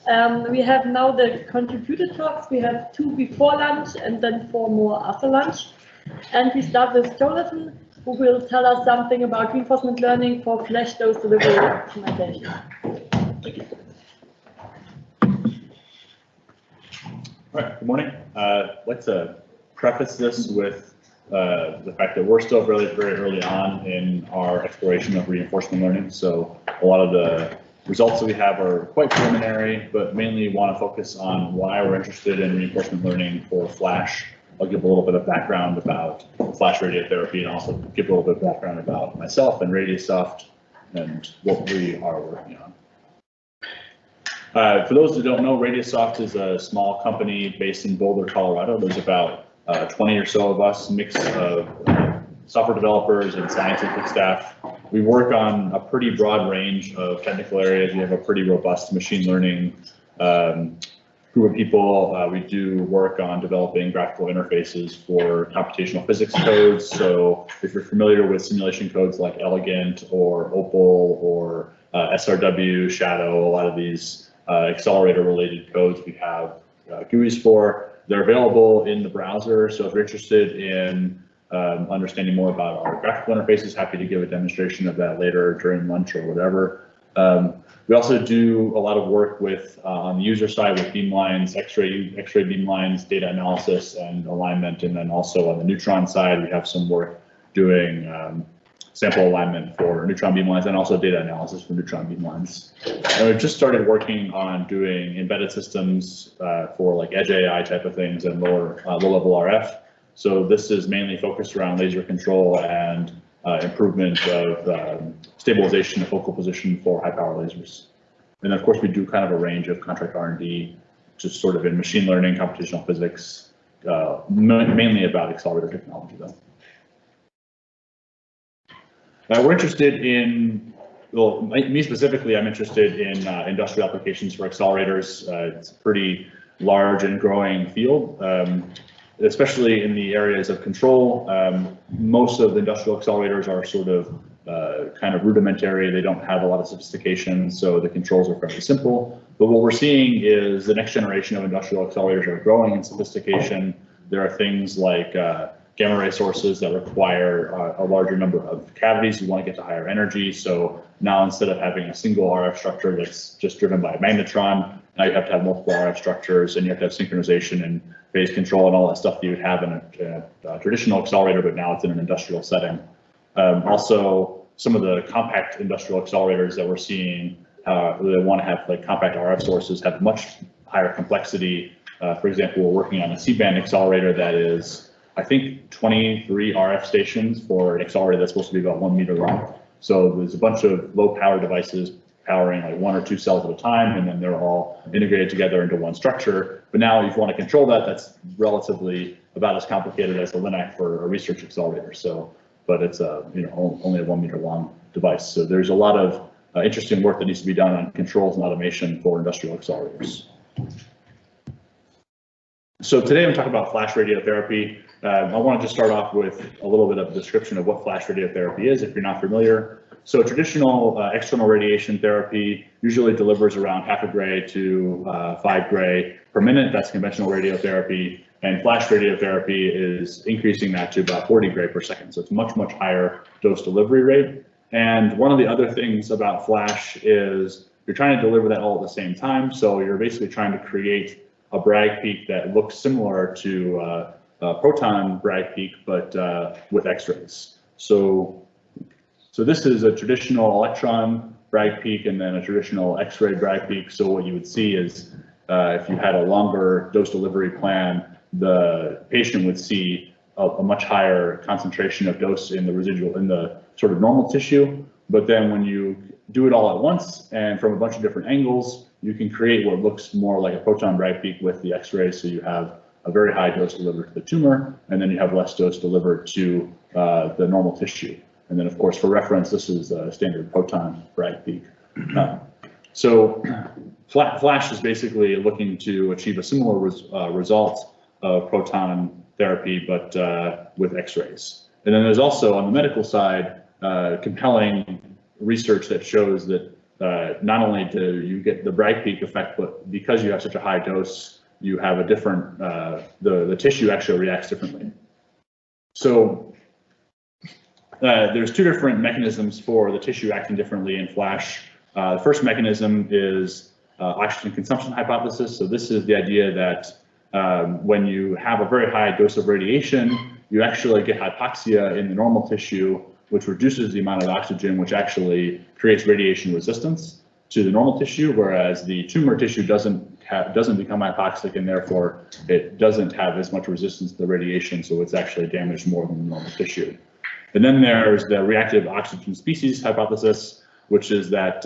We have now the contributor talks. We have 2 before lunch and then 4 more after lunch. And we start with Jonathan, who will tell us something about reinforcement learning for flash dose delivery optimization. Thank you. All right, good morning. I'd like to preface this with the fact that we're still very early on in our exploration of reinforcement learning. So a lot of the results that we have are quite preliminary, but mainly want to focus on why we're interested in reinforcement learning for Flash. I'll give a little bit of background about Flash radiotherapy and also give a little bit of background about myself and Radiosoft and what we are working on. For those who don't know, Radiosoft is a small company based in Boulder, Colorado. There's about 20 or so of us, mix of software developers and scientific staff. We work on a pretty broad range of technical areas. We have a pretty robust machine learning group of people. We do work on developing graphical interfaces for computational physics codes. So if you're familiar with simulation codes like Elegant or Opal or SRW, Shadow, a lot of these accelerator related codes we have GUIs for. They're available in the browser. So if you're interested in understanding more about our graphical interfaces, happy to give a demonstration of that later during lunch or whatever. We also do a lot of work with on the user side with beamlines, X-ray beamlines, data analysis and alignment, and then also on the neutron side, we have some work doing sample alignment for neutron beamlines and also data analysis for neutron beamlines. And we've just started working on doing embedded systems for like edge AI type of things and low-level RF. So this is mainly focused around laser control and improvement of stabilization of focal position for high power lasers. And of course, we do kind of a range of contract R&D, just sort of in machine learning, computational physics, mainly about accelerator technology though. We're interested in, well, me specifically, I'm interested in industrial applications for accelerators. It's a pretty large and growing field. Especially in the areas of control. Most of the industrial accelerators are sort of kind of rudimentary. They don't have a lot of sophistication, so the controls are fairly simple. But what we're seeing is the next generation of industrial accelerators are growing in sophistication. There are things like gamma ray sources that require a larger number of cavities. You want to get to higher energy. So now instead of having a single RF structure that's just driven by a magnetron, now you have to have multiple RF structures and you have to have synchronization and phase control and all that stuff that you would have in a traditional accelerator, but now it's in an industrial setting. Also, some of the compact industrial accelerators that we're seeing, that want to have like compact RF sources have much higher complexity. For example, we're working on a C-band accelerator that is, I think, 23 RF stations for an accelerator that's supposed to be about 1 meter long. So there's a bunch of low power devices powering like 1 or 2 cells at a time, and then they're all integrated together into one structure. But now if you want to control that, that's relatively about as complicated as a LINAC for a research accelerator. So, but it's only a 1 meter long device. So there's a lot of interesting work that needs to be done on controls and automation for industrial accelerators. So today I'm talking about flash radiotherapy. I want to just start off with a little bit of a description of what flash radiotherapy is, if you're not familiar. So traditional external radiation therapy usually delivers around 0.5 gray to 5 gray per minute. That's conventional radiotherapy. And flash radiotherapy is increasing that to about 40 gray per second. So it's much, much higher dose delivery rate. And one of the other things about flash is you're trying to deliver that all at the same time. So you're basically trying to create a Bragg peak that looks similar to a proton Bragg peak, but with X-rays. So this is a traditional electron Bragg peak and then a traditional X-ray Bragg peak. So what you would see is if you had a longer dose delivery plan, the patient would see a much higher concentration of dose in the residual, in the sort of normal tissue. But then when you do it all at once and from a bunch of different angles, you can create what looks more like a proton Bragg peak with the X-rays. So you have a very high dose delivered to the tumor, and then you have less dose delivered to the normal tissue. And then, of course, for reference, this is a standard proton Bragg peak. So Flash is basically looking to achieve a similar result of proton therapy, but with X-rays. And then there's also, on the medical side, compelling research that shows that not only do you get the Bragg peak effect, but because you have such a high dose, you have a different, the tissue actually reacts differently. So there's two different mechanisms for the tissue acting differently in FLASH. The first mechanism is oxygen consumption hypothesis. So this is the idea that when you have a very high dose of radiation, you actually get hypoxia in the normal tissue, which reduces the amount of oxygen, which actually creates radiation resistance to the normal tissue, whereas the tumor tissue doesn't become hypoxic, and therefore it doesn't have as much resistance to the radiation, so it's actually damaged more than the normal tissue. And then there's the reactive oxygen species hypothesis, which is that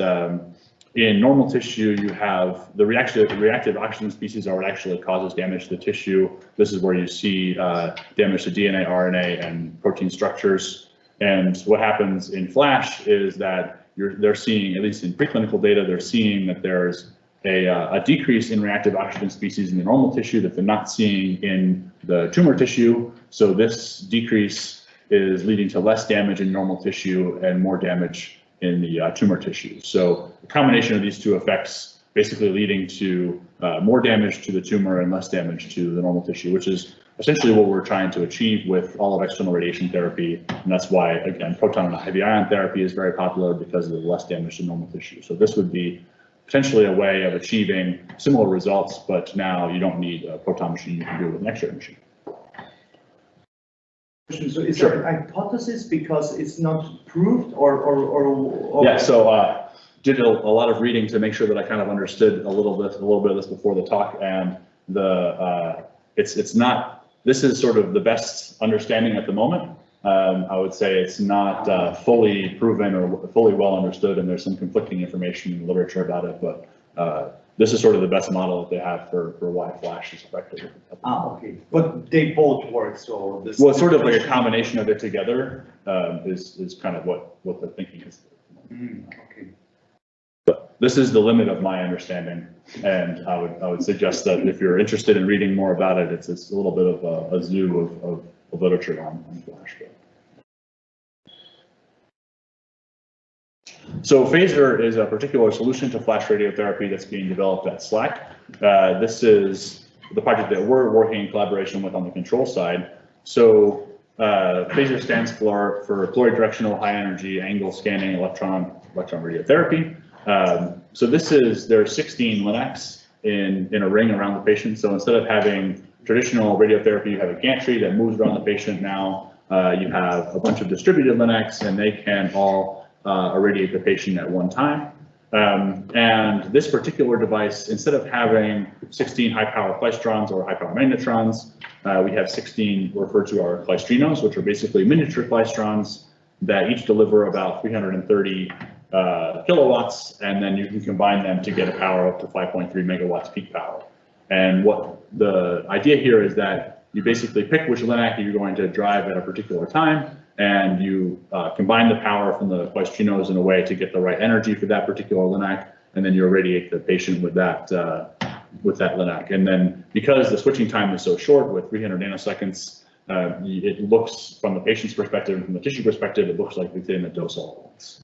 in normal tissue, you have the reactive oxygen species are what actually causes damage to the tissue. This is where you see damage to DNA, RNA, and protein structures. And what happens in FLASH is that they're seeing, at least in preclinical data, they're seeing that there's a decrease in reactive oxygen species in the normal tissue that they're not seeing in the tumor tissue. So this decrease is leading to less damage in normal tissue and more damage in the tumor tissue. So the combination of these two effects basically leading to more damage to the tumor and less damage to the normal tissue, which is essentially what we're trying to achieve with all of external radiation therapy. And that's why, again, proton and heavy ion therapy is very popular because of the less damage to normal tissue. So this would be potentially a way of achieving similar results, but now you don't need a proton machine, you can do it with an X-ray machine. So is there an hypothesis because it's not proved or Yeah, so did a lot of reading to make sure that I kind of understood a little bit of this before the talk, and it's not, this is sort of the best understanding at the moment. I would say it's not fully proven or fully well understood, and there's some conflicting information in the literature about it, but this is sort of the best model that they have for why FLASH is effective. Okay, but they both work, so this. Well, it's sort of like a combination of it together is kind of what the thinking is. Okay. But this is the limit of my understanding, and I would suggest that if you're interested in reading more about it, it's a little bit of a zoo of literature on FLASH. So phaser is a particular solution to FLASH radiotherapy that's being developed at SLAC. This is the project that we're working in collaboration with on the control side. So phaser stands for fluoride directional high energy angle scanning electron radiotherapy. So there are 16 linacs in a ring around the patient. So instead of having traditional radiotherapy, you have a gantry that moves around the patient. Now you have a bunch of distributed linacs, and they can all irradiate the patient at one time. And this particular device, instead of having 16 high power klystrons or high power magnetrons, we have 16 referred to our klystrinos, which are basically miniature klystrons that each deliver about 330 kilowatts, and then you can combine them to get a power up to 5.3 megawatts peak power. And what the idea here is that you basically pick which linac you're going to drive at a particular time, and you combine the power from the klystrinos in a way to get the right energy for that particular linac, and then you irradiate the patient with that linac. And then because the switching time is so short, with 300 nanoseconds, it looks, from the patient's perspective and from the tissue perspective, it looks like within a dose all at once.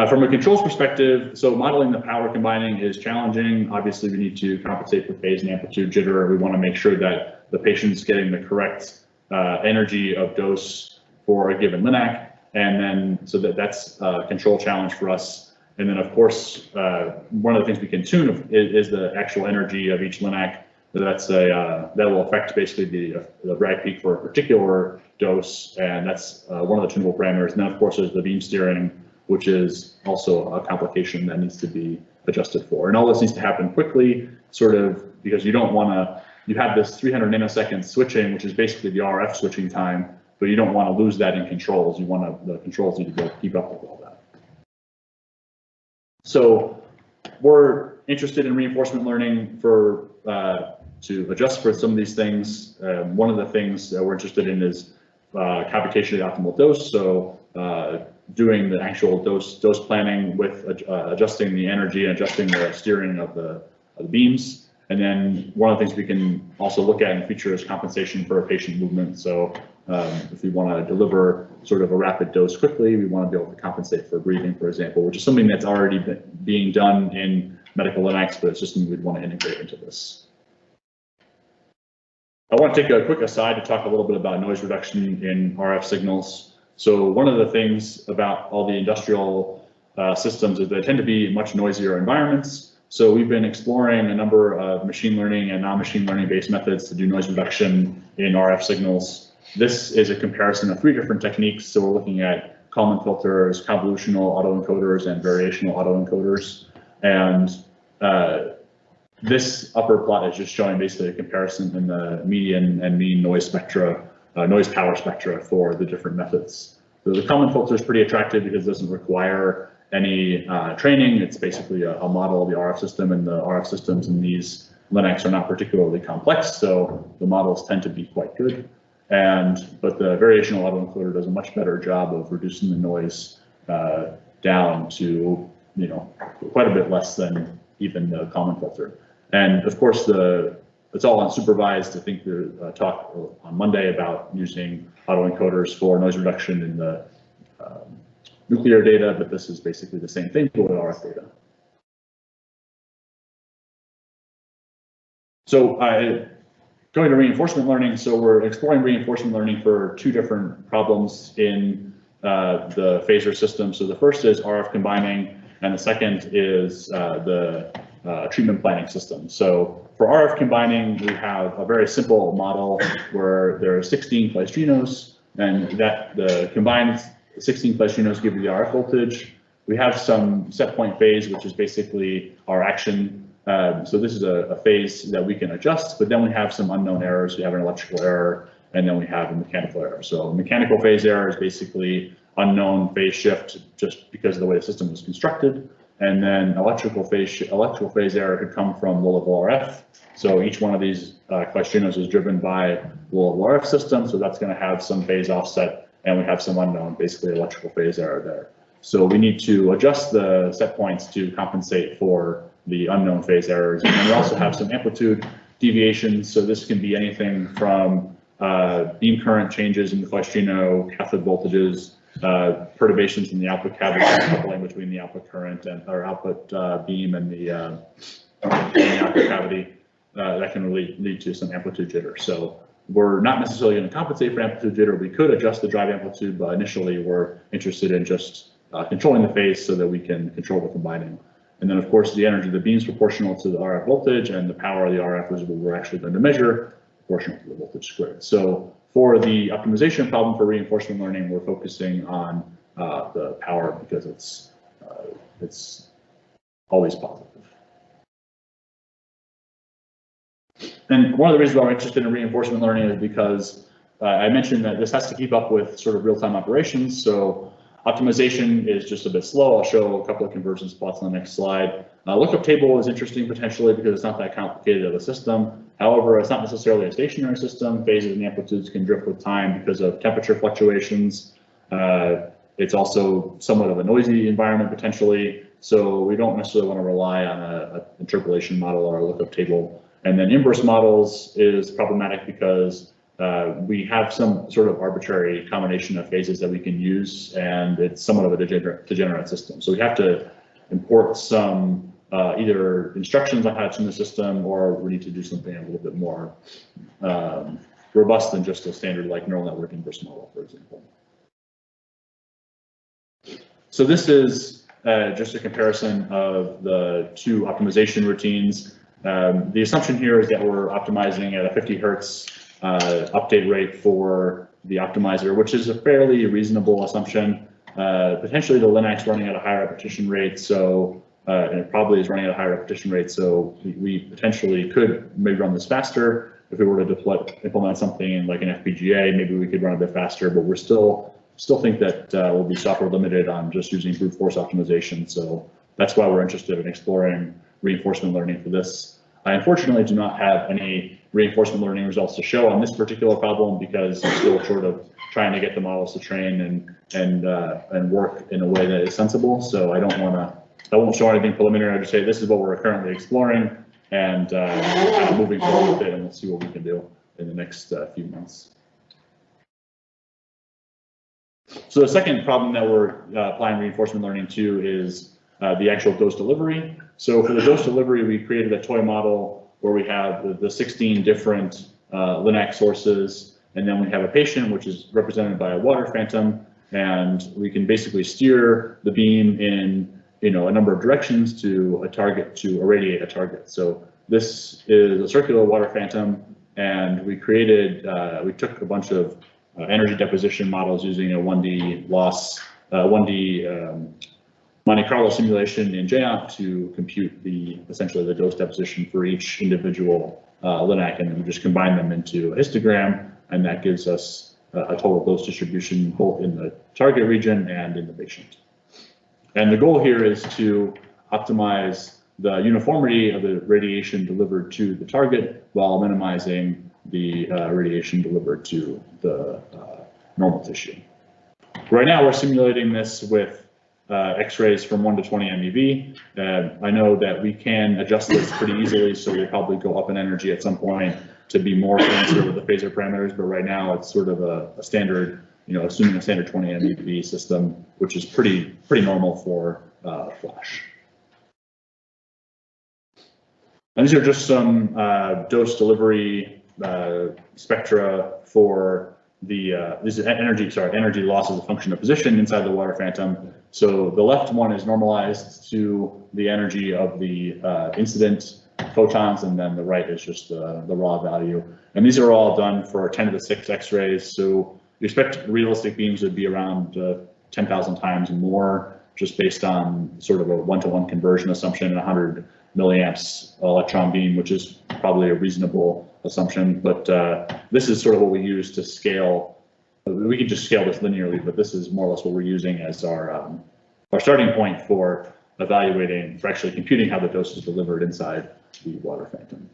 From a controls perspective, so modeling the power combining is challenging. Obviously, we need to compensate for phase and amplitude jitter. We want to make sure that the patient's getting the correct energy of dose for a given linac, and then so that's a control challenge for us. And then, of course, one of the things we can tune is the actual energy of each linac. That will affect basically the Bragg peak for a particular dose, and that's one of the tunable parameters. And then, of course, there's the beam steering, which is also a complication that needs to be adjusted for. And all this needs to happen quickly, sort of, because you don't want to. You have this 300 nanosecond switching, which is basically the RF switching time, but you don't want to lose that in controls. You want the controls need to keep up with all that. So we're interested in reinforcement learning to adjust for some of these things. One of the things that we're interested in is computationally optimal dose. So doing the actual dose planning with adjusting the energy and adjusting the steering of the beams. And then one of the things we can also look at in the future is compensation for patient movement. So If we want to deliver sort of a rapid dose quickly, we want to be able to compensate for breathing, for example, which is something that's already being done in medical Linux, but it's just something we'd want to integrate into this. I want to take a quick aside to talk a little bit about noise reduction in RF signals. So one of the things about all the industrial systems is they tend to be much noisier environments. So we've been exploring a number of machine learning and non-machine learning based methods to do noise reduction in RF signals. This is a comparison of 3 different techniques. So we're looking at Kalman filters, convolutional autoencoders, and variational autoencoders. And this upper plot is just showing basically a comparison in the median and mean noise spectra, noise power spectra for the different methods. So the Kalman filter is pretty attractive because it doesn't require any training. It's basically a model of the RF system, and the RF systems in these Linux are not particularly complex, so the models tend to be quite good. But the variational autoencoder does a much better job of reducing the noise down to, quite a bit less than even the Kalman filter. And of course, it's all unsupervised. I think the talk on Monday about using autoencoders for noise reduction in the nuclear data, but this is basically the same thing for the RF data. So going to reinforcement learning, so we're exploring reinforcement learning for 2 different problems in the phaser system. So the first is RF combining, and the second is the treatment planning system. So for RF combining, we have a very simple model where there are 16 Pleistrinos, and that the combined 16 Pleistrinos give you the RF voltage. We have some set point phase, which is basically our action. So this is a phase that we can adjust, but then we have some unknown errors. We have an electrical error, and then we have a mechanical error. So mechanical phase error is basically unknown phase shift just because of the way the system was constructed. And then electrical phase error could come from low-level RF. So each one of these Pleistrinos is driven by low-level RF system, so that's going to have some phase offset, and we have some unknown, basically electrical phase error there. So we need to adjust the set points to compensate for the unknown phase errors. And then we also have some amplitude deviations. So this can be anything from beam current changes in the Pleistrino, cathode voltages, perturbations in the output cavity, coupling between the output current and our output beam and the output cavity. That can really lead to some amplitude jitter. So we're not necessarily going to compensate for amplitude jitter. We could adjust the drive amplitude, but initially we're interested in just controlling the phase so that we can control the combining. And then of course the energy of the beam is proportional to the RF voltage, and the power of the RF is what we're actually going to measure, proportional to the voltage squared. So for the optimization problem for reinforcement learning, we're focusing on the power because it's always positive. And one of the reasons why we're interested in reinforcement learning is because I mentioned that this has to keep up with sort of real-time operations. So optimization is just a bit slow. I'll show a couple of convergence plots on the next slide. Lookup table is interesting potentially because it's not that complicated of a system. However, it's not necessarily a stationary system. Phases and amplitudes can drift with time because of temperature fluctuations. It's also somewhat of a noisy environment potentially. So we don't necessarily want to rely on an interpolation model or a lookup table. And then inverse models is problematic because we have some sort of arbitrary combination of phases that we can use, and it's somewhat of a degenerate system. So we have to import some either instructions on how to tune the system, or we need to do something a little bit more robust than just a standard like neural network inverse model, for example. So this is just a comparison of the 2 optimization routines. The assumption here is that we're optimizing at a 50 hertz update rate for the optimizer, which is a fairly reasonable assumption. Potentially the Linux running at a higher repetition rate, so and it probably is running at a higher repetition rate, so we potentially could maybe run this faster. If we were to implement something like an FPGA, maybe we could run a bit faster, but we're still think that we'll be software limited on just using brute force optimization. So that's why we're interested in exploring reinforcement learning for this. I unfortunately do not have any reinforcement learning results to show on this particular problem because I'm still sort of trying to get the models to train and work in a way that is sensible. So I won't show anything preliminary. I just say this is what we're currently exploring, and kind of moving forward with it, and we'll see what we can do in the next few months. So the second problem that we're applying reinforcement learning to is the actual dose delivery. So for the dose delivery, we created a toy model where we have the 16 different LINAC sources, and then we have a patient, which is represented by a water phantom, and we can basically steer the beam in a number of directions to a target, to irradiate a target. So this is a circular water phantom, and we created, we took a bunch of energy deposition models using a 1D loss, 1D Monte Carlo simulation in JAMP to compute essentially the dose deposition for each individual LINAC, and then we just combine them into a histogram, and that gives us a total dose distribution both in the target region and in the patient. And the goal here is to optimize the uniformity of the radiation delivered to the target while minimizing the radiation delivered to the normal tissue. Right now, we're simulating this with X-rays from 1 to 20 MeV. I know that we can adjust this pretty easily, so we'll probably go up in energy at some point to be more fancier with the phasor parameters, but right now it's sort of a standard, assuming a standard 20 MeV system, which is pretty normal for flash. And these are just some dose delivery spectra for this is energy loss as a function of position inside the water phantom. So the left one is normalized to the energy of the incident photons, and then the right is just the raw value. And these are all done for 10 to the 6 X-rays. So you expect realistic beams would be around 10,000 times more, just based on sort of a 1-to-1 conversion assumption and 100 milliamps electron beam, which is probably a reasonable assumption. But this is sort of what we use to scale. We can just scale this linearly, but this is more or less what we're using as our starting point for evaluating, for actually computing how the dose is delivered inside the water phantom.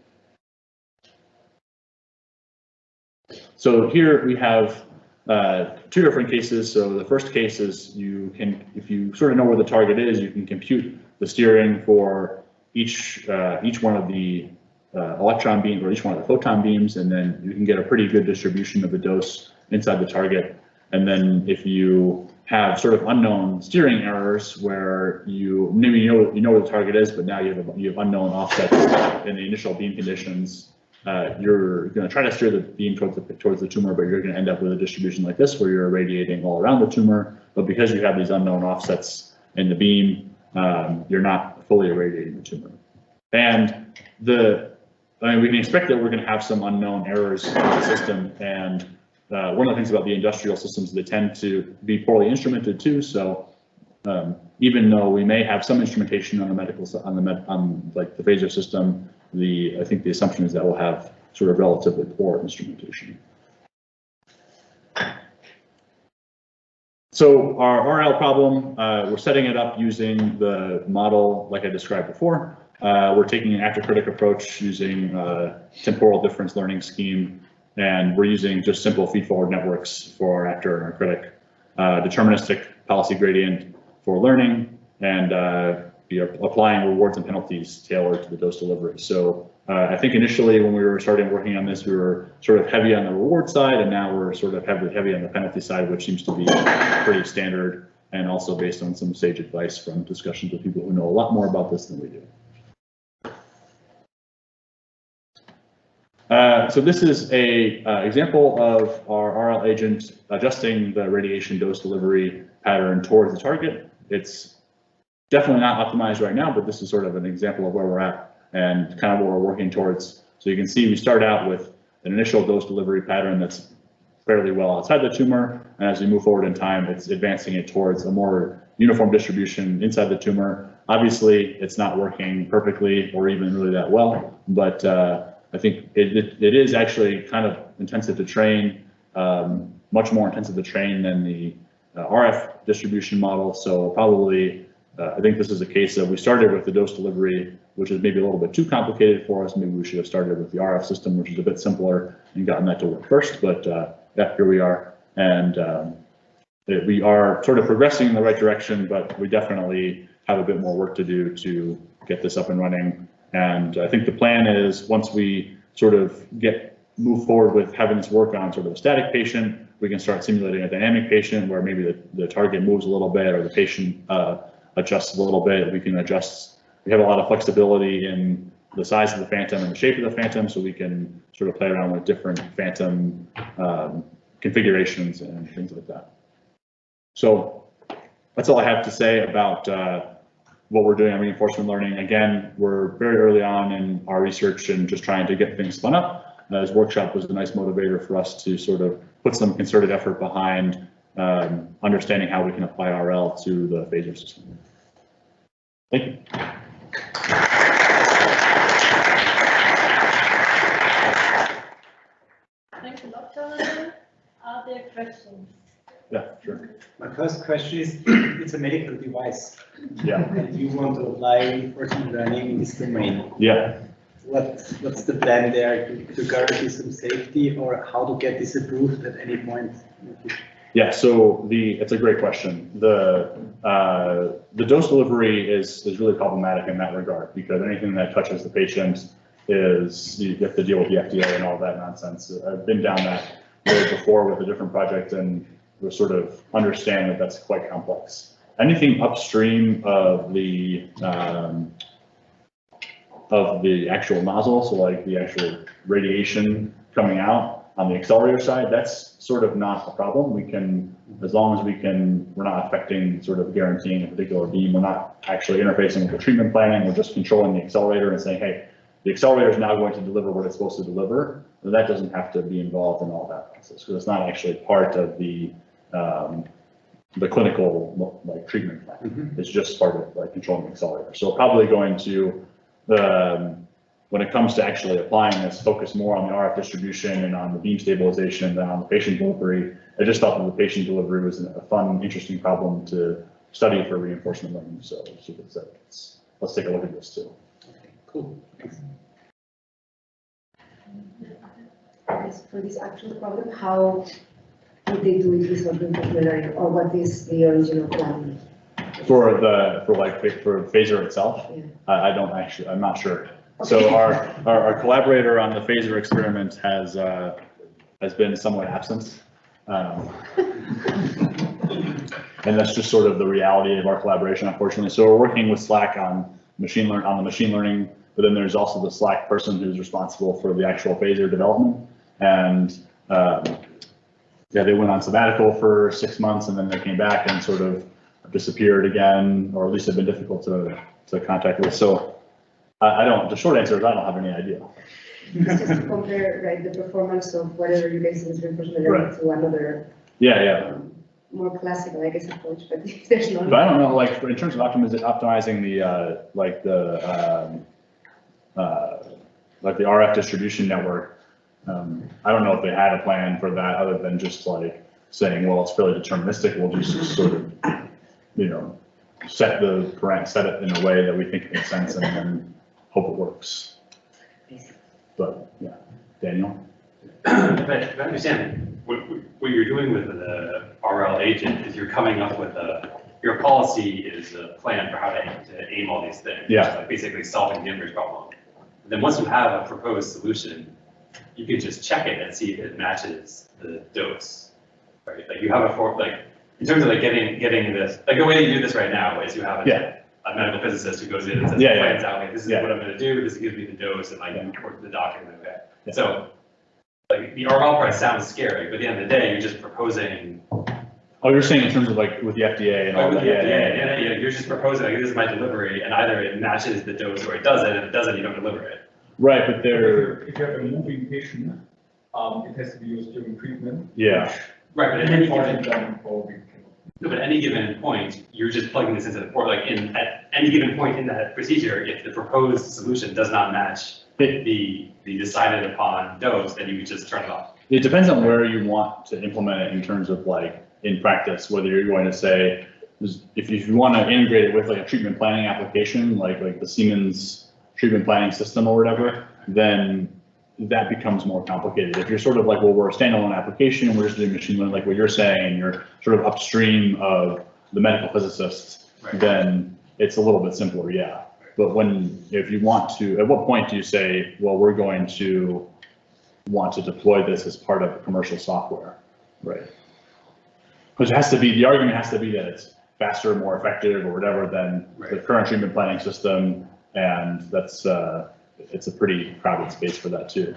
So here we have 2 different cases. So the first case is if you sort of know where the target is, you can compute the steering for each one of the electron beams or each one of the photon beams, and then you can get a pretty good distribution of the dose inside the target. And then if you have sort of unknown steering errors where maybe you know where the target is, but now you have unknown offsets in the initial beam conditions, you're going to try to steer the beam towards the tumor, but you're going to end up with a distribution like this where you're irradiating all around the tumor. But because you have these unknown offsets in the beam, you're not fully irradiating the tumor. And we can expect that we're going to have some unknown errors in the system. And one of the things about the industrial systems, they tend to be poorly instrumented too. So even though we may have some instrumentation on the medical on like the phasor system, I think the assumption is that we'll have sort of relatively poor instrumentation. So our RL problem, we're setting it up using the model like I described before. We're taking an actor-critic approach using temporal difference learning scheme, and we're using just simple feed-forward networks for our actor and our critic, deterministic policy gradient for learning, and we are applying rewards and penalties tailored to the dose delivery. So I think initially when we were starting working on this, we were sort of heavy on the reward side, and now we're sort of heavy on the penalty side, which seems to be pretty standard, and also based on some sage advice from discussions with people who know a lot more about this than we do. So this is a example of our RL agent adjusting the radiation dose delivery pattern towards the target. It's definitely not optimized right now, but this is sort of an example of where we're at and kind of what we're working towards. So you can see we start out with an initial dose delivery pattern that's fairly well outside the tumor, and as we move forward in time, it's advancing it towards a more uniform distribution inside the tumor. Obviously, it's not working perfectly or even really that well, but I think it is actually kind of intensive to train, much more intensive to train than the RF distribution model. So probably, I think this is a case of we started with the dose delivery, which is maybe a little bit too complicated for us. Maybe we should have started with the RF system, which is a bit simpler, and gotten that to work first. But yeah, here we are, and we are sort of progressing in the right direction, but we definitely have a bit more work to do to get this up and running. And I think the plan is once we sort of move forward with having this work on sort of a static patient, we can start simulating a dynamic patient where maybe the target moves a little bit or the patient adjusts a little bit. We can adjust, we have a lot of flexibility in the size of the phantom and the shape of the phantom, so we can sort of play around with different phantom configurations and things like that. So that's all I have to say about what we're doing on reinforcement learning. Again, we're very early on in our research and just trying to get things spun up. This workshop was a nice motivator for us to sort of put some concerted effort behind understanding how we can apply RL to the phaser system. Thank you. Thanks a lot, Jonathan. Are there questions? Yeah, sure. My first question is, it's a medical device. Yeah. And you want to apply reinforcement learning in this domain. Yeah. What's the plan there to guarantee some safety, or how to get this approved at any point? Yeah, so it's a great question. The dose delivery is really problematic in that regard, because anything that touches the patient is, you have to deal with the FDA and all that nonsense. I've been down that road before with a different project, and we sort of understand that that's quite complex. Anything upstream of the actual nozzle, so like the actual radiation coming out on the accelerator side, that's sort of not a problem. We can, as long as we're not affecting, sort of guaranteeing a particular beam, we're not actually interfacing with the treatment planning, we're just controlling the accelerator and saying, hey, the accelerator is now going to deliver what it's supposed to deliver. So that doesn't have to be involved in all that process, because it's not actually part of the clinical like treatment plan. Mm-hmm. It's just part of like controlling the accelerator. So probably going to, when it comes to actually applying this, focus more on the RF distribution and on the beam stabilization than on the patient delivery. I just thought that the patient delivery was a fun, interesting problem to study for reinforcement learning. So let's take a look at this too. Okay, cool. Thanks. For this actual problem, how would they do it with reinforcement learning, or what is the original plan? For phaser itself, yeah. I'm not sure. Okay. So our collaborator on the phaser experiment has been somewhat absent, and that's just sort of the reality of our collaboration, unfortunately. So we're working with Slack on the machine learning, but then there's also the Slack person who's responsible for the actual phaser development, and yeah, they went on sabbatical for 6 months, and then they came back and sort of disappeared again, or at least have been difficult to contact with. So the short answer is I don't have any idea. It's just to compare, right, the performance of whatever you guys use reinforcement learning to another. Yeah. More classical, I guess, approach, but if there's not. But I don't know, like in terms of optimizing the RF distribution network, I don't know if they had a plan for that other than just like saying, well, it's fairly deterministic. We'll just sort of, set it in a way that we think makes sense and then hope it works. But yeah, Daniel. If I understand, what you're doing with the RL agent is you're coming up with your policy is a plan for how to aim all these things. Yeah. Which is like basically solving the inverse problem. And then once you have a proposed solution, you can just check it and see if it matches the dose, right? Like you have in terms of like getting this, like the way you do this right now is you have a medical physicist who goes in and says, plans out, like, this is what I'm going to do, this gives me the dose, and like you report to the doctor, and okay. Yeah. So like the RL part sounds scary, but at the end of the day, you're just proposing. Oh, you're saying in terms of like with the FDA and all that? Yeah, you're just proposing, like, this is my delivery, and either it matches the dose or it doesn't, and if it doesn't, you don't deliver it. Right, but if you have a moving patient, it has to be used during treatment. Yeah. Right, but at any given point, you're just plugging this into the port. Like at any given point in that procedure, if the proposed solution does not match the decided upon dose, then you would just turn it off. It depends on where you want to implement it in terms of like in practice, whether you're going to say, if you want to integrate it with like a treatment planning application, like the Siemens treatment planning system or whatever, then that becomes more complicated. If you're sort of like, well, we're a standalone application and we're just doing machine learning, like what you're saying, and you're sort of upstream of the medical physicists, then it's a little bit simpler, yeah. But if you want to, at what point do you say, well, we're going to want to deploy this as part of commercial software? Right. Because it has to be, the argument has to be that it's faster, more effective, or whatever than the Right. current treatment planning system, and that's, it's a pretty crowded space for that too.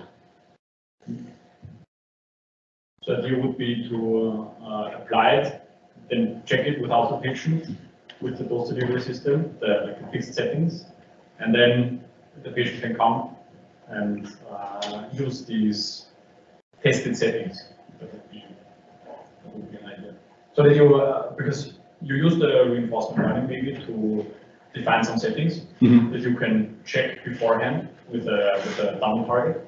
So the idea would be to apply it, then check it without the patient with the dose delivery system, the fixed settings, and then the patient can come and use these tested settings. That would be an idea. So that you, because you use the reinforcement learning maybe to define some settings that you can check beforehand with a down target,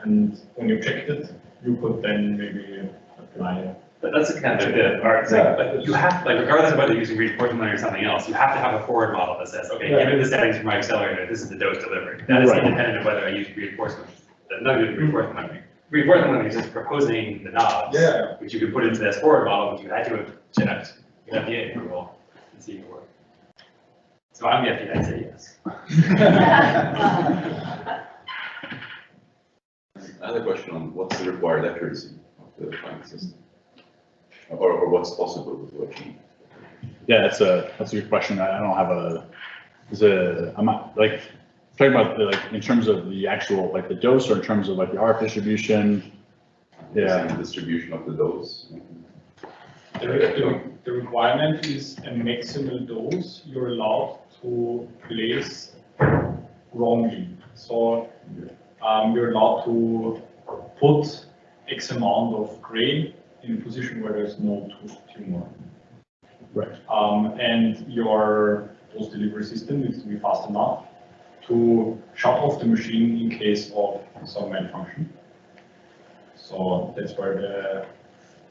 and when you checked it, you could then maybe apply. But that's a kind of the art thing, but you have, like, regardless of whether you're using reinforcement learning or something else, you have to have a forward model that says, okay, given the settings for my accelerator, this is the dose delivered. That is independent of whether I use reinforcement. Not even reinforcement learning. Reinforcement learning is just proposing the knobs, which you could put into this forward model, which you had to have checked, get FDA approval, and see if it worked. So I'm the FDA, I'd say yes. I have a question on what's the required accuracy of the planning system? Or what's possible to achieve? Yeah, that's a good question. I don't have I'm not like talking about like in terms of the actual like the dose or in terms of like the RF distribution. Yeah. The distribution of the dose. The requirement is a maximal dose you're allowed to place wrongly. So you're allowed to put X amount of grain in a position where there's no tumor. Right. And your dose delivery system needs to be fast enough to shut off the machine in case of some malfunction. So that's where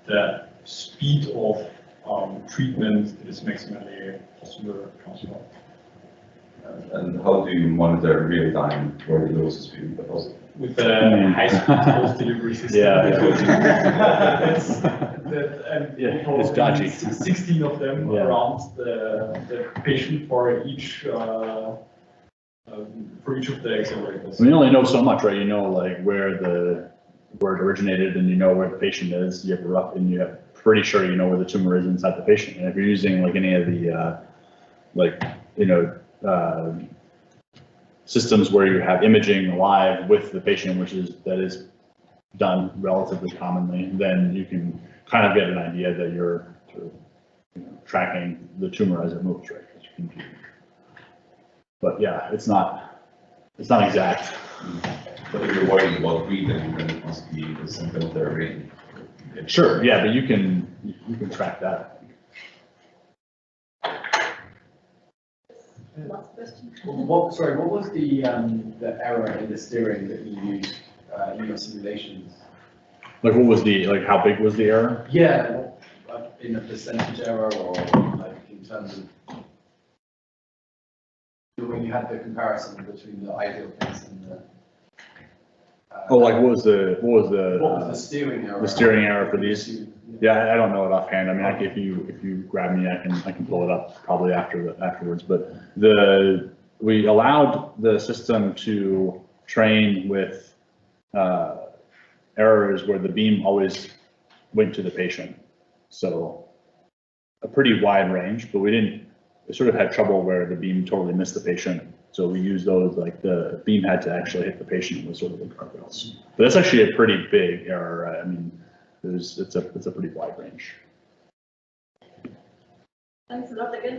the speed of treatment is maximally possible comes from. And how do you monitor real time where the dose is being deposited? With the high-speed dose delivery system. It's dodgy. 16 of them around the patient for each of the accelerators. We only know so much, right? You know, like where it originated, and you know where the patient is. You have a rough, and you're pretty sure you know where the tumor is inside the patient. And if you're using like any of the, systems where you have imaging live with the patient, that is done relatively commonly, then you can kind of get an idea that you're sort of, tracking the tumor as it moves, right? But yeah, it's not exact. But if you're worried about breathing, then it must be the centimeter range. Sure, yeah, but you can track that. Last question. What was the error in the steering that you used in your simulations? Like how big was the error? Yeah, in a percentage error or like in terms of when you had the comparison between the ideal case and the. What was the steering error? The steering error for these? Yeah, I don't know it offhand. I mean, if you grab me, I can pull it up probably afterwards. But we allowed the system to train with errors where the beam always went to the patient. So a pretty wide range, but we sort of had trouble where the beam totally missed the patient. So we used those, like the beam had to actually hit the patient with sort of the guardrails. But that's actually a pretty big error. I mean, it's a pretty wide range. Thanks a lot again.